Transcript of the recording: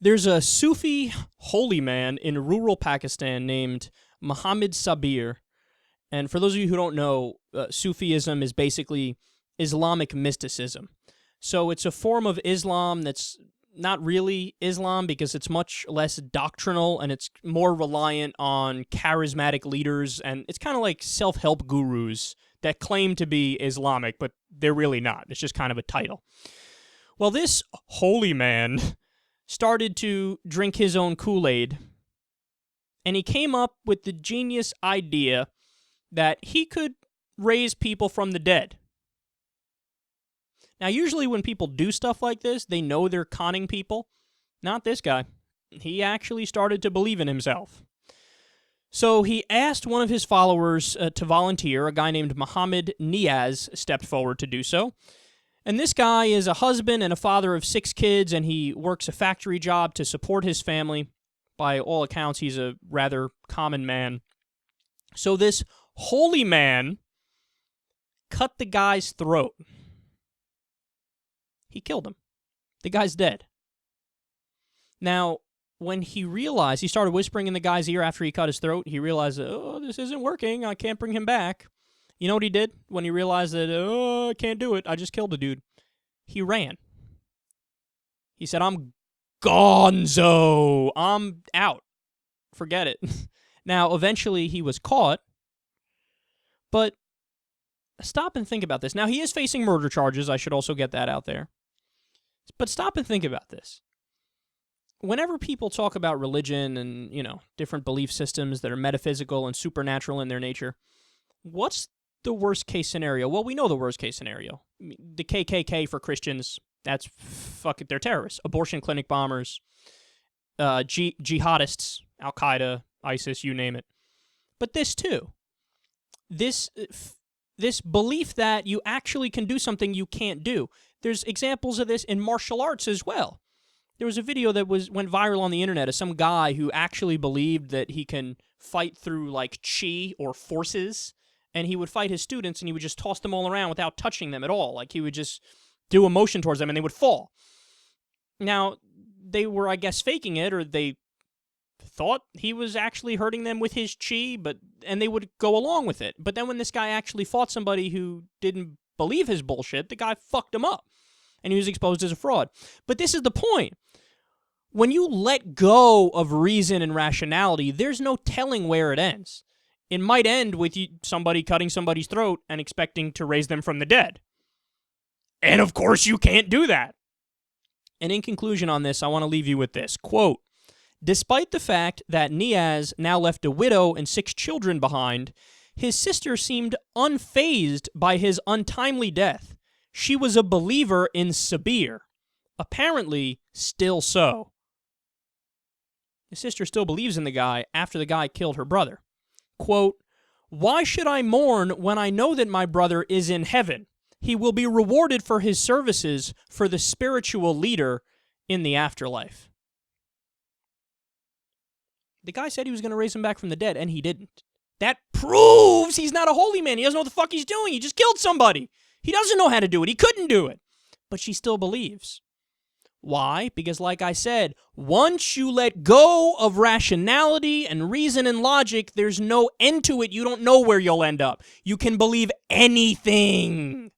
There's a Sufi holy man in rural Pakistan named Muhammad Sabir. And for those of you who don't know, Sufism is basically Islamic mysticism. So it's a form of Islam that's not really Islam because it's much less doctrinal and it's more reliant on charismatic leaders, and it's kind of like self-help gurus that claim to be Islamic, but they're really not. It's just kind of a title. Well, this holy man started to drink his own Kool-Aid, and he came up with the genius idea that he could raise people from the dead. Now, usually when people do stuff like this, they know they're conning people. Not this guy. He actually started to believe in himself. So he asked one of his followers to volunteer. A guy named Muhammad Niaz stepped forward to do so. And this guy is a husband and a father of 6 kids, and he works a factory job to support his family. By all accounts, he's a rather common man. So this holy man cut the guy's throat. He killed him. The guy's dead. Now, when he realized, he started whispering in the guy's ear after he cut his throat, he realized, oh, this isn't working, I can't bring him back. You know what he did when he realized that, oh, I can't do it, I just killed a dude? He ran. He said, I'm gonzo. I'm out. Forget it. Now, eventually he was caught, but stop and think about this. Now, he is facing murder charges. I should also get that out there. But stop and think about this. Whenever people talk about religion and, different belief systems that are metaphysical and supernatural in their nature, what's the worst case scenario? Well, we know the worst case scenario. The KKK for Christians, that's fuck it, they're terrorists. Abortion clinic bombers, jihadists, Al-Qaeda, ISIS, you name it. But this too. This belief that you actually can do something you can't do. There's examples of this in martial arts as well. There was a video that went viral on the internet of some guy who actually believed that he can fight through like chi or forces, and he would fight his students and he would just toss them all around without touching them at all. Like he would just do a motion towards them and they would fall. Now, they were, I guess, faking it, or they thought he was actually hurting them with his chi, and they would go along with it. But then when this guy actually fought somebody who didn't believe his bullshit, the guy fucked him up, and he was exposed as a fraud. But this is the point. When you let go of reason and rationality, there's no telling where it ends. It might end with somebody cutting somebody's throat and expecting to raise them from the dead. And of course you can't do that. And in conclusion on this, I want to leave you with this. Quote, despite the fact that Niaz now left a widow and 6 children behind, his sister seemed unfazed by his untimely death. She was a believer in Sabir. Apparently, still so. His sister still believes in the guy after the guy killed her brother. Quote, why should I mourn when I know that my brother is in heaven? He will be rewarded for his services for the spiritual leader in the afterlife. The guy said he was going to raise him back from the dead, and he didn't. That proves he's not a holy man. He doesn't know what the fuck he's doing. He just killed somebody. He doesn't know how to do it. He couldn't do it. But she still believes. Why? Because like I said, once you let go of rationality and reason and logic, there's no end to it. You don't know where you'll end up. You can believe anything.